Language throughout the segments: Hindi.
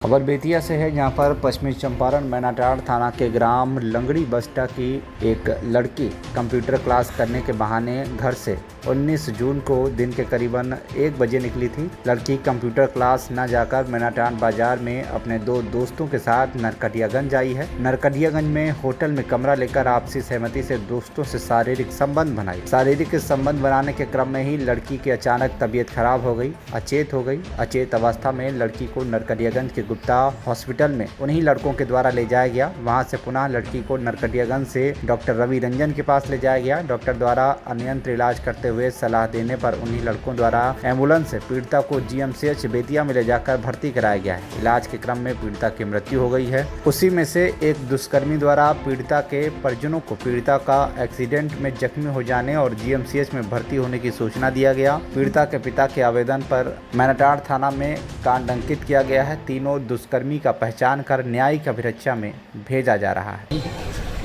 खबर बेतिया से है, जहां पर पश्चिमी चंपारण मैनाटांड़ थाना के ग्राम लंगड़ी बस्ता की एक लड़की कंप्यूटर क्लास करने के बहाने घर से 19 जून को दिन के करीबन 1 बजे निकली थी। लड़की कंप्यूटर क्लास न जाकर मैनाटांड़ बाजार में अपने 2 दोस्तों के साथ नरकटियागंज आई है। नरकटियागंज में होटल में कमरा लेकर आपसी सहमति से दोस्तों से शारीरिक संबंध बनाई। शारीरिक संबंध बनाने के क्रम में ही लड़की की अचानक तबीयत खराब हो गई, अचेत हो गई। अचेत अवस्था में लड़की को नरकटियागंज के गुप्ता हॉस्पिटल में उन्हीं लड़कों के द्वारा ले जाया गया। वहां से पुनः लड़की को नरकटियागंज से डॉक्टर रवि रंजन के पास ले जाया गया। डॉक्टर द्वारा अन्यंत्र इलाज करते हुए सलाह देने पर उन्हीं लड़कों द्वारा एम्बुलेंस से पीड़िता को जीएमसीएच बेतिया में ले जाकर भर्ती कराया गया है। इलाज के क्रम में पीड़िता की मृत्यु हो गई है। उसी में से एक दुष्कर्मी द्वारा पीड़िता के परिजनों को पीड़िता का एक्सीडेंट में जख्मी हो जाने और जीएमसीएच में भर्ती होने की सूचना दिया गया। पीड़िता के पिता के आवेदन पर मैनाटांड़ थाना में कांड अंकित किया गया है। तीनों दुष्कर्मी का पहचान कर न्यायिक अभिरक्षा में भेजा जा रहा है।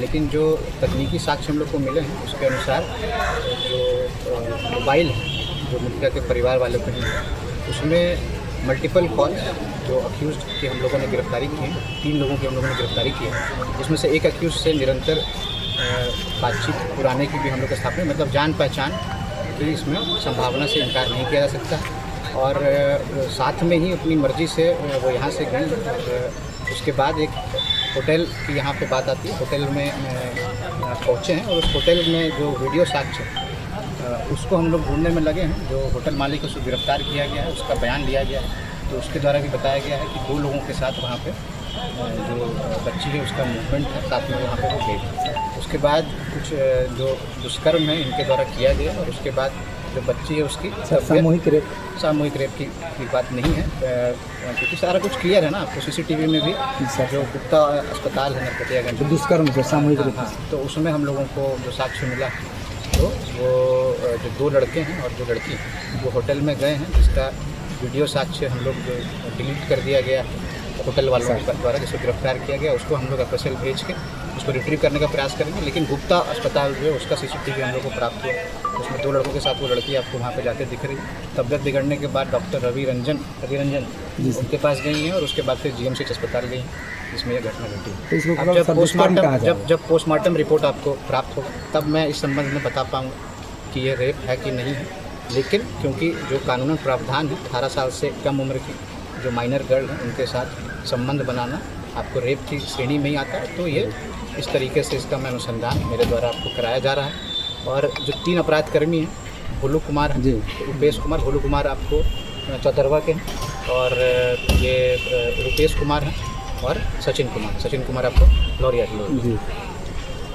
लेकिन जो तकनीकी साक्ष्य हम लोग को मिले हैं उसके अनुसार जो मोबाइल है जो मृतका के परिवार वालों के हैं उसमें मल्टीपल कॉल जो अक्यूज की हम लोगों ने गिरफ्तारी की है, 3 लोगों की हम लोगों ने गिरफ्तारी की है। इसमें से एक अक्यूज से निरंतर बातचीत पुराने की भी हम लोग का स्थापना मतलब जान पहचान की इसमें संभावना से इनकार नहीं किया जा सकता। और साथ में ही अपनी मर्ज़ी से वो यहाँ से गई और उसके बाद एक होटल की यहाँ पे बात आती है। होटल में पहुँचे हैं और उस होटल में जो वीडियो साक्ष्य उसको हम लोग ढूंढने में लगे हैं। जो होटल मालिक है उसको गिरफ्तार किया गया है, उसका बयान लिया गया है। तो उसके द्वारा भी बताया गया है कि 2 लोगों के साथ वहाँ पे जो बच्ची है उसका मूवमेंट है, साथ में वहाँ पे वो गई। उसके बाद कुछ जो दुष्कर्म है इनके द्वारा किया गया और उसके बाद जो बच्ची है उसकी सामूहिक रेप की बात नहीं है, क्योंकि सारा कुछ क्लियर है ना। आपको सीसीटीवी में भी जो गुप्ता अस्पताल है नरकटियागंज तो दुष्कर्म जो सामूहिक रेप, तो उसमें हम लोगों को जो साक्ष्य मिला तो वो जो 2 लड़के हैं और जो लड़की वो होटल में गए हैं, जिसका वीडियो साक्ष्य हम लोग डिलीट कर दिया गया होटल वालों के द्वारा, जिसको गिरफ्तार किया गया। उसको हम लोग एफएसएल भेज के उसको रिट्रीव करने का प्रयास करेंगे। लेकिन गुप्ता अस्पताल जो है उसका सीसीटीवी हम लोग को प्राप्त हुआ, उसमें 2 लड़कों के साथ वो लड़की आपको वहाँ पे जाते दिख रही है। तबियत बिगड़ने के बाद डॉक्टर रवि रंजन उनके पास गई हैं और उसके बाद फिर जीएमसीएच अस्पताल गई जिसमें यह घटना घटी। अब जब पोस्टमार्टम रिपोर्ट आपको प्राप्त हो तब मैं इस संबंध में बता पाऊँगा कि ये रेप है कि नहीं है। लेकिन क्योंकि जो कानूनन प्रावधान है 18 साल से कम उम्र की जो माइनर गर्ल हैं उनके साथ संबंध बनाना आपको रेप की श्रेणी में ही आता है, तो ये इस तरीके से इसका मैं अनुसंधान मेरे द्वारा आपको कराया जा रहा है। और जो 3 अपराधकर्मी हैं भोलू कुमार हैं, रुपेश कुमार, भोलू कुमार आपको चौतरवा के हैं और ये रुपेश कुमार हैं और सचिन कुमार आपको लौरिया के।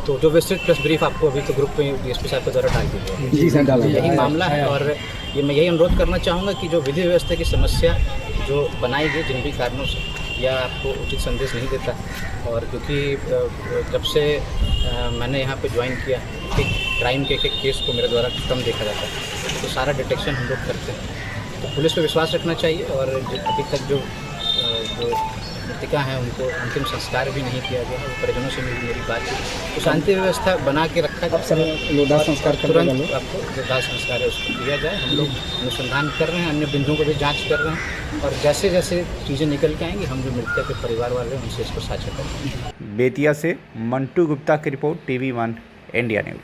तो जो विस्तृत प्रेस ब्रीफ आपको अभी तो ग्रुप में डीएसपी साहब के द्वारा डाल दी गई यही मामला है। और ये मैं यही अनुरोध करना चाहूँगा कि जो विधि व्यवस्था की समस्या जो बनाई गई जिन भी कारणों से या आपको उचित संदेश नहीं देता, और क्योंकि जब से मैंने यहाँ पे ज्वाइन किया कि क्राइम के एक केस को मेरे द्वारा कम देखा जाता है, तो सारा डिटेक्शन हम लोग करते हैं। तो पुलिस पे विश्वास रखना चाहिए। और अभी तक जो मृतिका हैं उनको अंतिम संस्कार भी नहीं किया गया, परिजनों से मेरी बात हुई तो शांति व्यवस्था बना के रखा जाए। संस्कार तुरंत आपको जो दाह संस्कार है उसको दिया जाए। हम लोग अनुसंधान कर रहे हैं, अन्य बिंदुओं को भी जांच कर रहे हैं और जैसे जैसे चीज़ें निकल के आएंगी हम जो मृतका के परिवार वाले हैं उनसे इसको साझा करेंगे। बेतिया से मंटू गुप्ता की रिपोर्ट, TV1 इंडिया न्यूज।